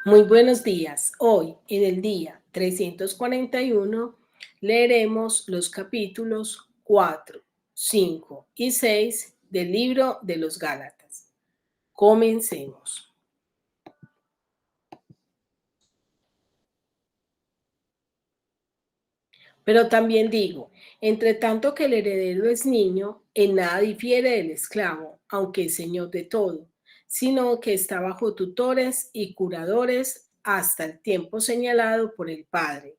Muy buenos días. Hoy, en el día 341, leeremos los capítulos 4, 5 y 6 del libro de los Gálatas. Comencemos. Pero también digo, entre tanto que el heredero es niño, en nada difiere del esclavo, aunque es señor de todo, sino que está bajo tutores y curadores hasta el tiempo señalado por el Padre.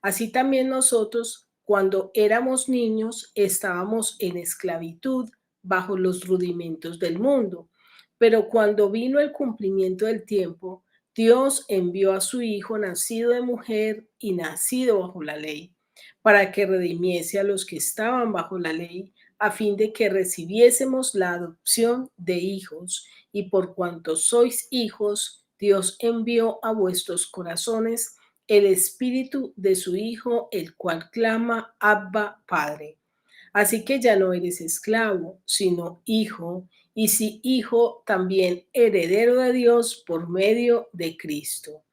Así también nosotros, cuando éramos niños, estábamos en esclavitud bajo los rudimentos del mundo. Pero cuando vino el cumplimiento del tiempo, Dios envió a su Hijo nacido de mujer y nacido bajo la ley, para que redimiese a los que estaban bajo la ley, a fin de que recibiésemos la adopción de hijos. Y por cuanto sois hijos, Dios envió a vuestros corazones el espíritu de su Hijo, el cual clama, Abba, Padre. Así que ya no eres esclavo, sino hijo, y si hijo, también heredero de Dios por medio de Cristo.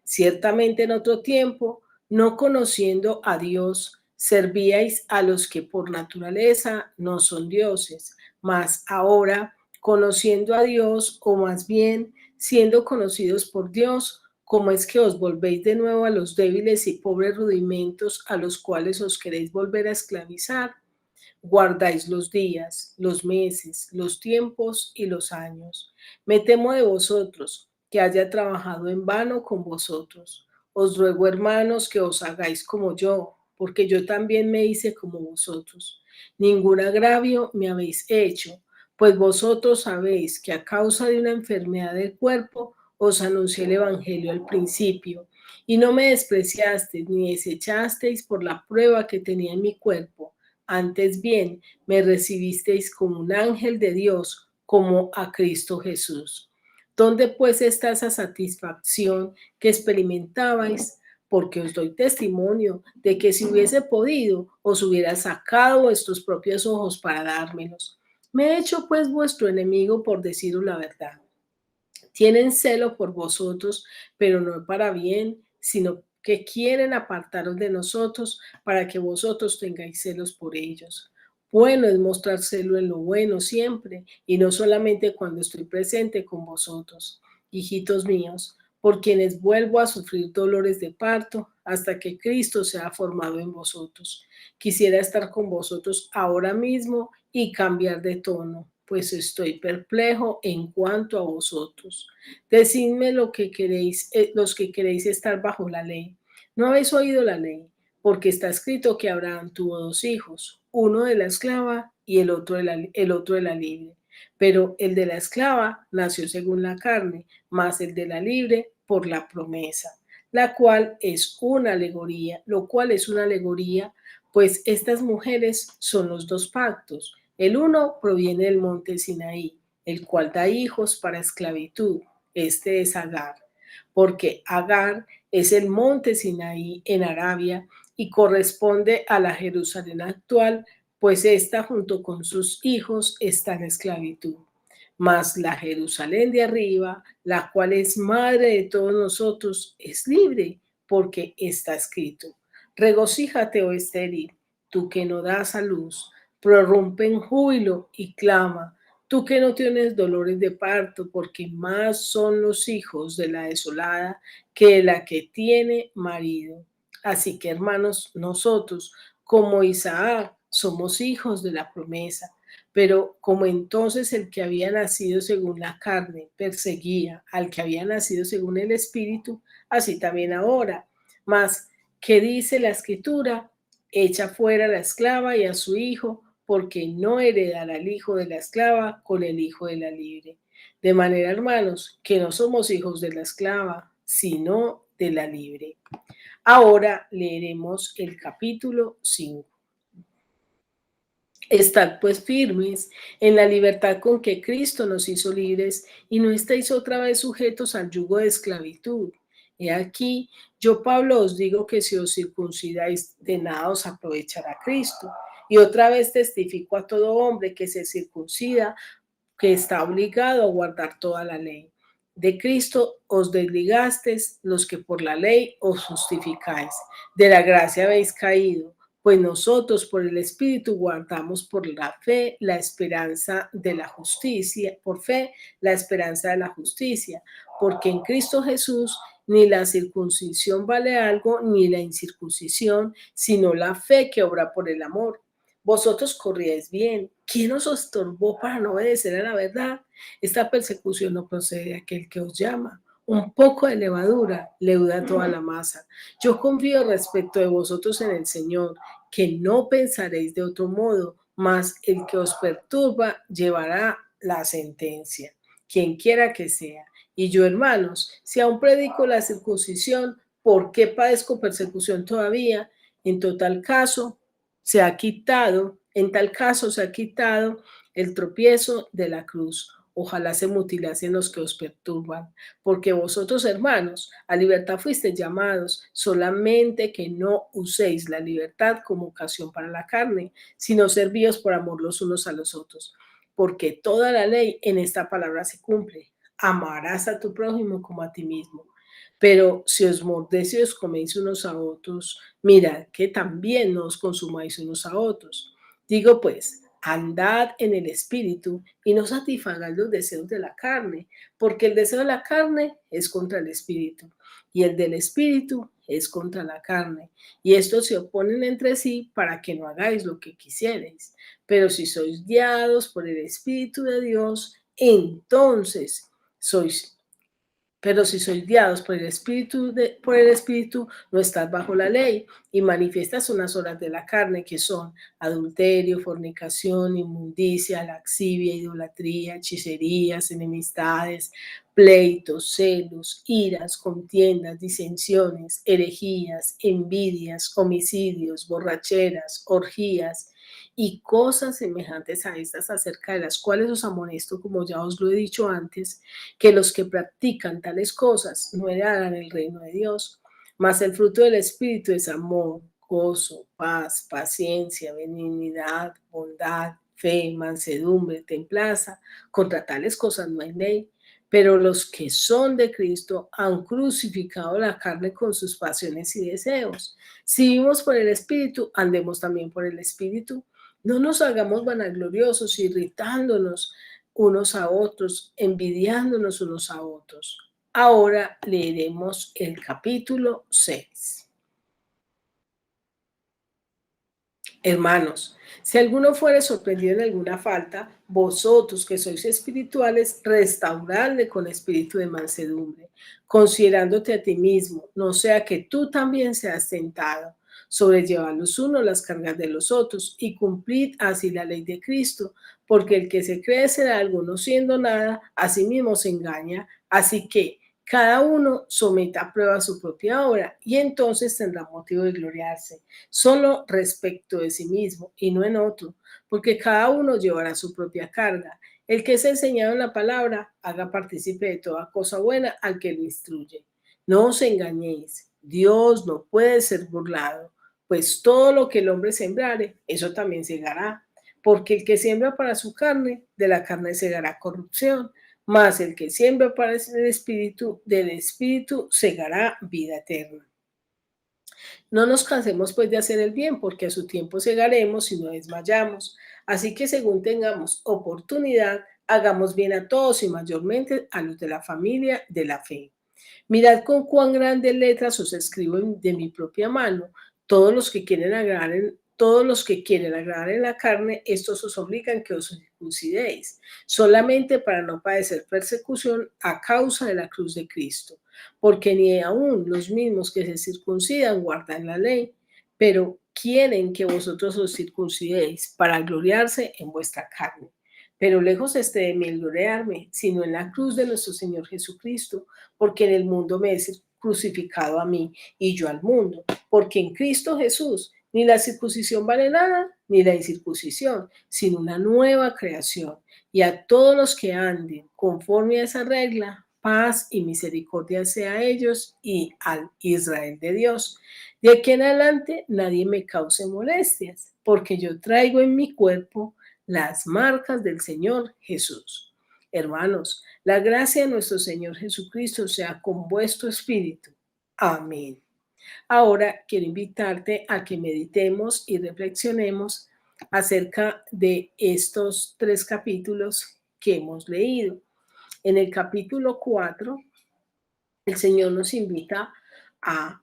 Ciertamente en otro tiempo, no conociendo a Dios, servíais a los que por naturaleza no son dioses, mas ahora, conociendo a Dios, o más bien siendo conocidos por Dios, ¿cómo es que os volvéis de nuevo a los débiles y pobres rudimentos a los cuales os queréis volver a esclavizar? Guardáis los días, los meses, los tiempos y los años. Me temo de vosotros, que haya trabajado en vano con vosotros. Os ruego, hermanos, que os hagáis como yo, porque yo también me hice como vosotros. Ningún agravio me habéis hecho, pues vosotros sabéis que a causa de una enfermedad del cuerpo os anuncié el Evangelio al principio, y no me despreciasteis ni desechasteis por la prueba que tenía en mi cuerpo. Antes bien, me recibisteis como un ángel de Dios, como a Cristo Jesús. ¿Dónde pues está esa satisfacción que experimentabais? Porque os doy testimonio de que si hubiese podido, os hubiera sacado vuestros propios ojos para dármelos. Me he hecho pues vuestro enemigo por deciros la verdad. Tienen celo por vosotros, pero no para bien, sino que quieren apartaros de nosotros para que vosotros tengáis celos por ellos. Bueno es mostrar celo en lo bueno siempre, y no solamente cuando estoy presente con vosotros. Hijitos míos, por quienes vuelvo a sufrir dolores de parto hasta que Cristo sea formado en vosotros. Quisiera estar con vosotros ahora mismo y cambiar de tono, pues estoy perplejo en cuanto a vosotros. Decidme lo que queréis, los que queréis estar bajo la ley. ¿No habéis oído la ley? Porque está escrito que Abraham tuvo dos hijos, uno de la esclava y el otro de la libre. Pero el de la esclava nació según la carne, más el de la libre por la promesa, la cual es una alegoría, lo cual es una alegoría, pues estas mujeres son los dos pactos. El uno proviene del monte Sinaí, el cual da hijos para esclavitud. Este es Agar, porque Agar es el monte Sinaí en Arabia y corresponde a la Jerusalén actual, pues ésta junto con sus hijos está en esclavitud. Mas la Jerusalén de arriba, la cual es madre de todos nosotros, es libre, porque está escrito: regocíjate, oh estéril, tú que no das a luz, prorrumpe en júbilo y clama, tú que no tienes dolores de parto, porque más son los hijos de la desolada que de la que tiene marido. Así que, hermanos, nosotros, como Isaac, somos hijos de la promesa. Pero como entonces el que había nacido según la carne perseguía al que había nacido según el Espíritu, así también ahora. Mas, ¿qué dice la Escritura? Echa fuera a la esclava y a su hijo, porque no heredará el hijo de la esclava con el hijo de la libre. De manera, hermanos, que no somos hijos de la esclava, sino de la libre. Ahora leeremos el capítulo 5. Estad pues firmes en la libertad con que Cristo nos hizo libres, y no estéis otra vez sujetos al yugo de esclavitud. He aquí, yo Pablo os digo que si os circuncidáis, de nada os aprovechará Cristo. Y otra vez testifico a todo hombre que se circuncida, que está obligado a guardar toda la ley. De Cristo os desligasteis los que por la ley os justificáis. De la gracia habéis caído, pues nosotros por el Espíritu guardamos por la fe la esperanza de la justicia, por fe la esperanza de la justicia, porque en Cristo Jesús ni la circuncisión vale algo, ni la incircuncisión, sino la fe que obra por el amor. Vosotros corríais bien. ¿Quién os estorbó para no obedecer a la verdad? Esta persecución no procede de aquel que os llama. Un poco de levadura leuda toda la masa. Yo confío respecto de vosotros en el Señor, que no pensaréis de otro modo, mas el que os perturba llevará la sentencia, quien quiera que sea. Y yo, hermanos, si aún predico la circuncisión, ¿por qué padezco persecución todavía? En total caso, en tal caso se ha quitado el tropiezo de la cruz. Ojalá se mutilasen los que os perturban, porque vosotros, hermanos, a libertad fuisteis llamados, solamente que no uséis la libertad como ocasión para la carne, sino servíos por amor los unos a los otros, porque toda la ley en esta palabra se cumple: amarás a tu prójimo como a ti mismo. Pero si os mordéis y os coméis unos a otros, mirad que también no os consumáis unos a otros. Digo pues, andad en el espíritu y no satisfagáis los deseos de la carne, porque el deseo de la carne es contra el espíritu y el del espíritu es contra la carne. Y estos se oponen entre sí para que no hagáis lo que quisierais. Pero si sois guiados por el Espíritu de Dios, entonces sois pero si sois guiados por el Espíritu, no estás bajo la ley, y manifiestas unas obras de la carne, que son adulterio, fornicación, inmundicia, laxivia, idolatría, hechicerías, enemistades, pleitos, celos, iras, contiendas, disensiones, herejías, envidias, homicidios, borracheras, orgías y cosas semejantes a estas, acerca de las cuales os amonesto, como ya os lo he dicho antes, que los que practican tales cosas no heredarán el reino de Dios. Mas el fruto del Espíritu es amor, gozo, paz, paciencia, benignidad, bondad, fe, mansedumbre, templanza. Contra tales cosas no hay ley. Pero los que son de Cristo han crucificado la carne con sus pasiones y deseos. Si vivimos por el Espíritu, andemos también por el Espíritu. No nos hagamos vanagloriosos, irritándonos unos a otros, envidiándonos unos a otros. Ahora leeremos el capítulo 6. Hermanos, si alguno fuere sorprendido en alguna falta, vosotros que sois espirituales, restauradle con espíritu de mansedumbre, considerándote a ti mismo, no sea que tú también seas tentado. Sobrellevad los unos las cargas de los otros y cumplid así la ley de Cristo, porque el que se cree ser algo no siendo nada, a sí mismo se engaña. Así que cada uno someta a prueba su propia obra y entonces tendrá motivo de gloriarse solo respecto de sí mismo y no en otro, porque cada uno llevará su propia carga. El que es enseñado en la palabra, haga partícipe de toda cosa buena al que lo instruye. No os engañéis, Dios no puede ser burlado, pues todo lo que el hombre sembrare, eso también segará. Porque el que siembra para su carne, de la carne segará corrupción, mas el que siembra para el espíritu, del espíritu segará vida eterna. No nos cansemos pues de hacer el bien, porque a su tiempo segaremos y no desmayamos. Así que según tengamos oportunidad, hagamos bien a todos y mayormente a los de la familia de la fe. Mirad con cuán grandes letras os escribo de mi propia mano. Todos los que quieren agradar en la carne, estos os obligan que os circuncidéis, solamente para no padecer persecución a causa de la cruz de Cristo. Porque ni aun los mismos que se circuncidan guardan la ley, pero quieren que vosotros os circuncidéis para gloriarse en vuestra carne. Pero lejos esté de mí el gloriarme, sino en la cruz de nuestro Señor Jesucristo, porque en el mundo me es crucificado a mí y yo al mundo, porque en Cristo Jesús ni la circuncisión vale nada, ni la incircuncisión, sino una nueva creación. Y a todos los que anden conforme a esa regla, paz y misericordia sea a ellos y al Israel de Dios. De aquí en adelante nadie me cause molestias, porque yo traigo en mi cuerpo las marcas del Señor Jesús. Hermanos, la gracia de nuestro Señor Jesucristo sea con vuestro espíritu. Amén. Ahora quiero invitarte a que meditemos y reflexionemos acerca de estos 3 capítulos que hemos leído. En el capítulo 4, el Señor nos invita a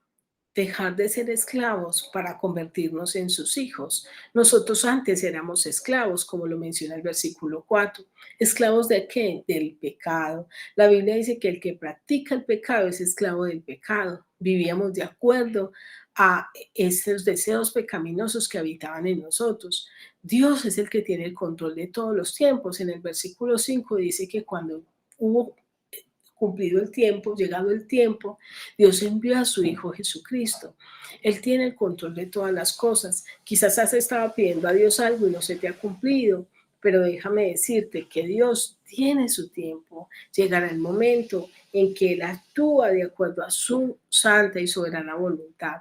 dejar de ser esclavos para convertirnos en sus hijos. Nosotros antes éramos esclavos, como lo menciona el versículo 4. ¿Esclavos de qué? Del pecado. La Biblia dice que el que practica el pecado es esclavo del pecado. Vivíamos de acuerdo a estos deseos pecaminosos que habitaban en nosotros. Dios es el que tiene el control de todos los tiempos. En el versículo 5 dice que cuando hubo cumplido el tiempo, llegado el tiempo, Dios envió a su Hijo Jesucristo. Él tiene el control de todas las cosas. Quizás has estado pidiendo a Dios algo y no se te ha cumplido, pero déjame decirte que Dios tiene su tiempo. Llegará el momento en que Él actúa de acuerdo a su santa y soberana voluntad.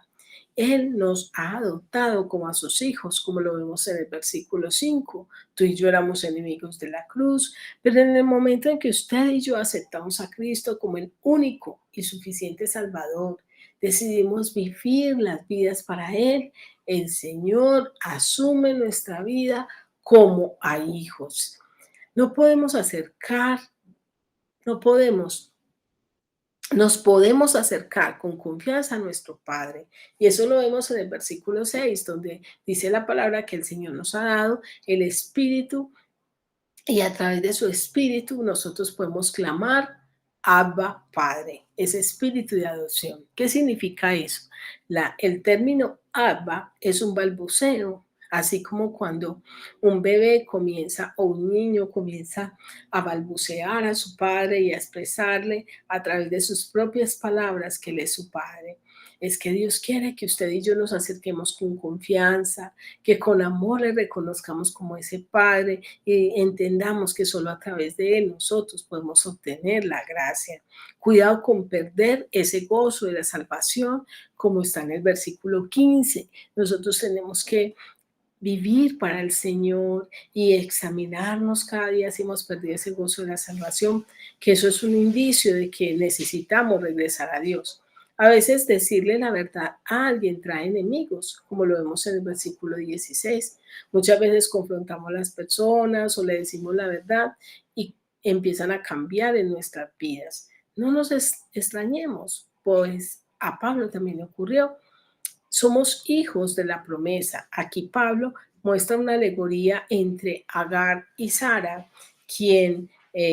Él nos ha adoptado como a sus hijos, como lo vemos en el versículo 5. Tú y yo éramos enemigos de la cruz, pero en el momento en que usted y yo aceptamos a Cristo como el único y suficiente Salvador, decidimos vivir las vidas para Él, el Señor asume nuestra vida como a hijos. No podemos acercar, no podemos nos podemos acercar con confianza a nuestro Padre. Y eso lo vemos en el versículo 6, donde dice la palabra que el Señor nos ha dado el Espíritu y a través de su Espíritu nosotros podemos clamar, Abba, Padre, ese espíritu de adopción. ¿Qué significa eso? El término Abba es un balbuceo, así como cuando un bebé comienza o un niño comienza a balbucear a su padre y a expresarle a través de sus propias palabras que él es su padre. Es que Dios quiere que usted y yo nos acerquemos con confianza, que con amor le reconozcamos como ese Padre y entendamos que solo a través de Él nosotros podemos obtener la gracia. Cuidado con perder ese gozo de la salvación, como está en el versículo 15. Nosotros tenemos que vivir para el Señor y examinarnos cada día si hemos perdido ese gozo de la salvación, que eso es un indicio de que necesitamos regresar a Dios. A veces decirle la verdad a alguien trae enemigos, como lo vemos en el versículo 16. Muchas veces confrontamos a las personas o le decimos la verdad y empiezan a cambiar en nuestras vidas. No nos extrañemos, pues a Pablo también le ocurrió. Somos hijos de la promesa. Aquí Pablo muestra una alegoría entre Agar y Sara, quien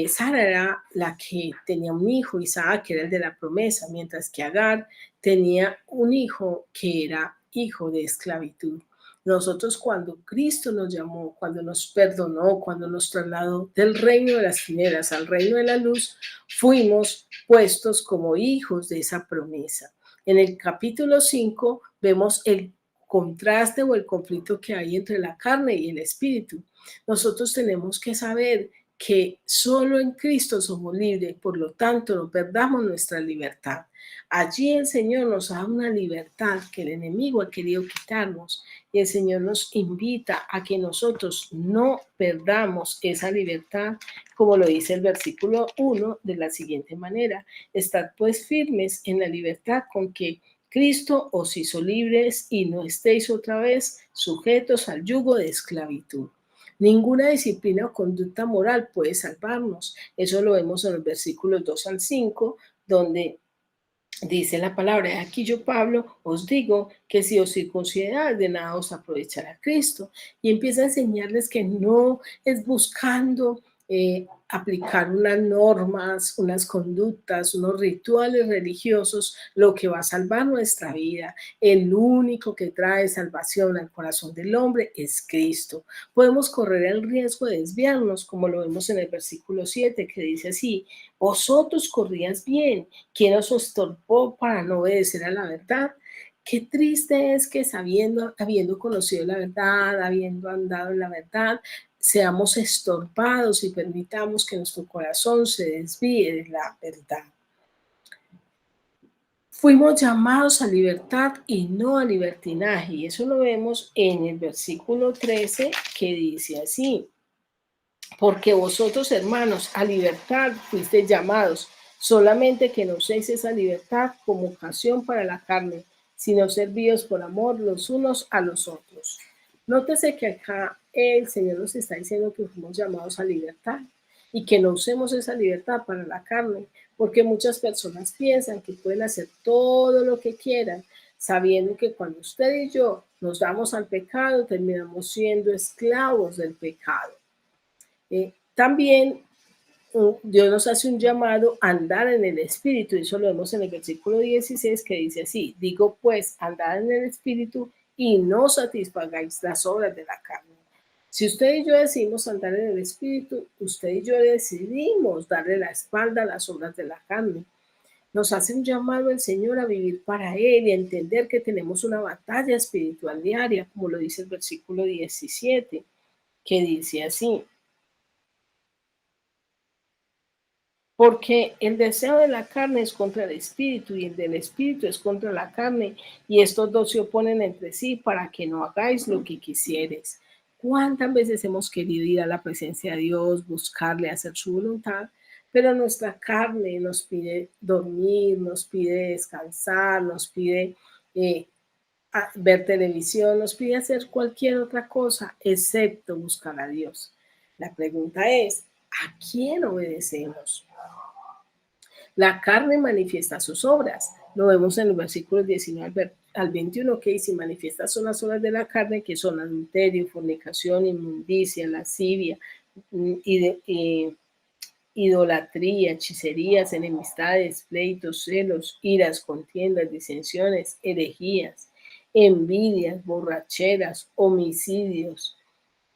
Sara era la que tenía un hijo, Isaac que era el de la promesa, mientras que Agar tenía un hijo que era hijo de esclavitud. Nosotros cuando Cristo nos llamó, cuando nos perdonó, cuando nos trasladó del reino de las tinieblas al reino de la luz, fuimos puestos como hijos de esa promesa. En el capítulo 5 vemos el contraste o el conflicto que hay entre la carne y el espíritu. Nosotros tenemos que saber que solo en Cristo somos libres, por lo tanto no perdamos nuestra libertad. Allí el Señor nos da una libertad que el enemigo ha querido quitarnos y el Señor nos invita a que nosotros no perdamos esa libertad, como lo dice el versículo 1 de la siguiente manera: estad pues firmes en la libertad con que Cristo os hizo libres y no estéis otra vez sujetos al yugo de esclavitud. Ninguna disciplina o conducta moral puede salvarnos. Eso lo vemos en los versículos 2 al 5, donde dice la palabra: aquí yo, Pablo, os digo que si os circuncidáis, de nada os aprovechará Cristo. Y empieza a enseñarles que no es buscando aplicar unas normas, unas conductas, unos rituales religiosos lo que va a salvar nuestra vida. El único que trae salvación al corazón del hombre es Cristo. Podemos correr el riesgo de desviarnos, como lo vemos en el versículo 7, que dice así: vosotros corríais bien, ¿quién os estorbó para no obedecer a la verdad? Qué triste es que habiendo conocido la verdad, habiendo andado en la verdad, seamos estorbados y permitamos que nuestro corazón se desvíe de la verdad. Fuimos llamados a libertad y no a libertinaje, y eso lo vemos en el versículo 13, que dice así: Porque vosotros, hermanos, a libertad fuisteis llamados, solamente que no uséis esa libertad como ocasión para la carne, sino servíos por amor los unos a los otros. Nótese que acá el Señor nos está diciendo que fuimos llamados a libertad y que no usemos esa libertad para la carne, porque muchas personas piensan que pueden hacer todo lo que quieran, sabiendo que cuando usted y yo nos damos al pecado, terminamos siendo esclavos del pecado. También Dios nos hace un llamado a andar en el Espíritu, eso lo vemos en el versículo 16 que dice así, digo pues, andad en el Espíritu y no satisfagáis las obras de la carne. Si usted y yo decidimos andar en el Espíritu, usted y yo decidimos darle la espalda a las obras de la carne. Nos hace un llamado el Señor a vivir para Él y a entender que tenemos una batalla espiritual diaria, como lo dice el versículo 17, que dice así, porque el deseo de la carne es contra el espíritu y el del espíritu es contra la carne, y estos dos se oponen entre sí para que no hagáis lo que quisieres. ¿Cuántas veces hemos querido ir a la presencia de Dios, buscarle, hacer su voluntad? Pero nuestra carne nos pide dormir, nos pide descansar, nos pide eh, ver televisión, nos pide hacer cualquier otra cosa excepto buscar a Dios. La pregunta es, ¿a quién obedecemos? La carne manifiesta sus obras. Lo vemos en los versículos 19 al 21 que dice, manifiestas son las obras de la carne, que son adulterio, fornicación, inmundicia, lascivia, idolatría, hechicerías, enemistades, pleitos, celos, iras, contiendas, disensiones, herejías, envidias, borracheras, homicidios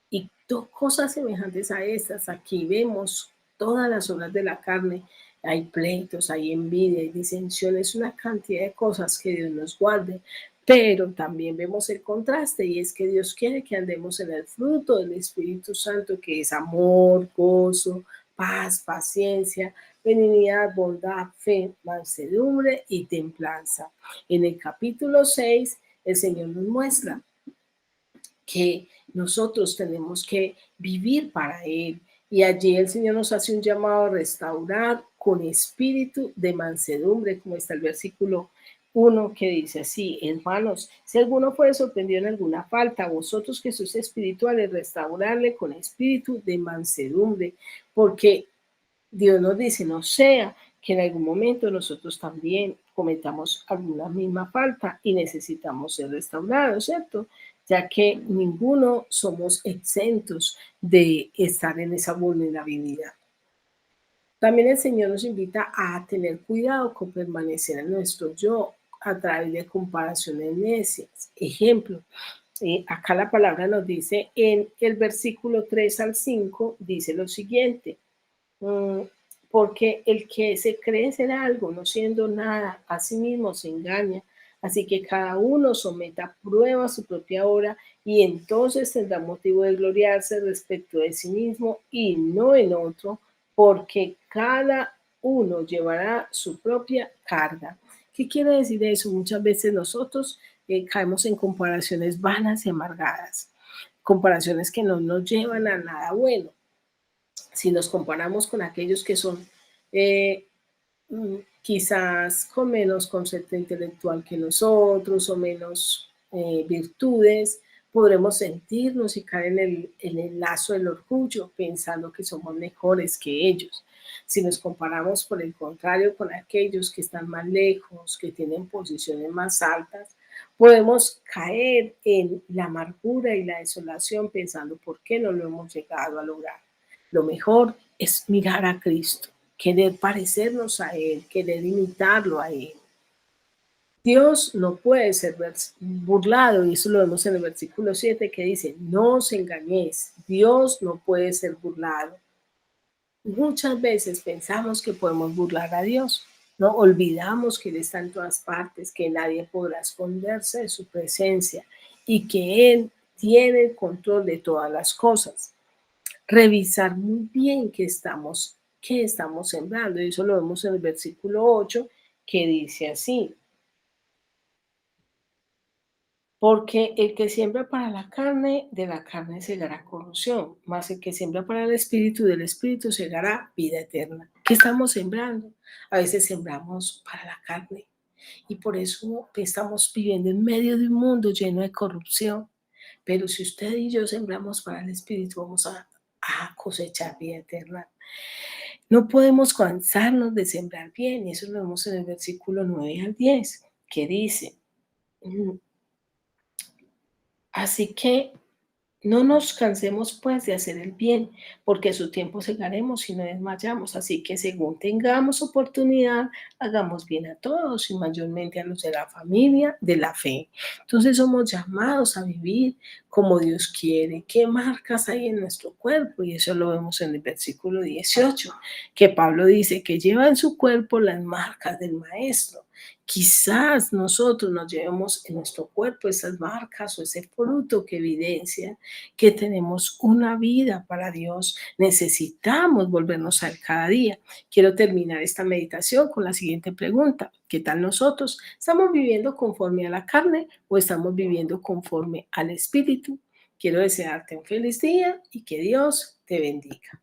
y cosas semejantes a estas. Aquí vemos todas las obras de la carne. Hay pleitos, hay envidia, hay disensiones, una cantidad de cosas que Dios nos guarde. Pero también vemos el contraste y es que Dios quiere que andemos en el fruto del Espíritu Santo, que es amor, gozo, paz, paciencia, benignidad, bondad, fe, mansedumbre y templanza. En el capítulo 6, el Señor nos muestra que nosotros tenemos que vivir para Él. Y allí el Señor nos hace un llamado a restaurar con espíritu de mansedumbre, como está el versículo 1 que dice así, hermanos, si alguno fue sorprendido en alguna falta, vosotros que sois espirituales, restaurarle con espíritu de mansedumbre, porque Dios nos dice, no sea que en algún momento nosotros también cometamos alguna misma falta y necesitamos ser restaurados, ¿cierto? Ya que ninguno somos exentos de estar en esa vulnerabilidad. También el Señor nos invita a tener cuidado con permanecer en nuestro yo a través de comparaciones necias. Ejemplo, acá la palabra nos dice en el versículo 3 al 5, dice lo siguiente, mm, porque el que se cree ser algo, no siendo nada, a sí mismo se engaña. Así que cada uno someta a prueba su propia obra y entonces tendrá motivo de gloriarse respecto de sí mismo y no en otro, porque cada uno llevará su propia carga. ¿Qué quiere decir eso? Muchas veces nosotros caemos en comparaciones vanas y amargadas, comparaciones que no nos llevan a nada bueno. Si nos comparamos con aquellos que son eh, quizás con menos concepto intelectual que nosotros o menos virtudes, podremos sentirnos y caer en el lazo del orgullo pensando que somos mejores que ellos. Si nos comparamos, por el contrario, con aquellos que están más lejos, que tienen posiciones más altas, podemos caer en la amargura y la desolación pensando por qué no lo hemos llegado a lograr. Lo mejor es mirar a Cristo, querer parecernos a Él, querer imitarlo a Él. Dios no puede ser burlado, y eso lo vemos en el versículo 7 que dice, no os engañéis, Dios no puede ser burlado. Muchas veces pensamos que podemos burlar a Dios, ¿no? Olvidamos que Él está en todas partes, que nadie podrá esconderse de su presencia y que Él tiene el control de todas las cosas. Revisar muy bien qué estamos sembrando. Y eso lo vemos en el versículo 8 que dice así, Porque el que siembra para la carne, de la carne segará corrupción, mas el que siembra para el espíritu, del espíritu segará vida eterna. ¿Qué estamos sembrando? A veces sembramos para la carne y por eso estamos viviendo en medio de un mundo lleno de corrupción. Pero si usted y yo sembramos para el espíritu, vamos a cosechar vida eterna. No podemos cansarnos de sembrar bien, y eso lo vemos en el versículo 9 al 10, que dice, mm, así que no nos cansemos pues de hacer el bien, porque a su tiempo segaremos y no desmayamos. Así que según tengamos oportunidad, hagamos bien a todos y mayormente a los de la familia de la fe. Entonces somos llamados a vivir como Dios quiere. ¿Qué marcas hay en nuestro cuerpo? Y eso lo vemos en el versículo 18, que Pablo dice que lleva en su cuerpo las marcas del Maestro. Quizás nosotros nos llevemos en nuestro cuerpo esas marcas o ese fruto que evidencia que tenemos una vida para Dios. Necesitamos volvernos a Él cada día. Quiero terminar esta meditación con la siguiente pregunta. ¿Qué tal nosotros? ¿Estamos viviendo conforme a la carne o estamos viviendo conforme al Espíritu? Quiero desearte un feliz día y que Dios te bendiga.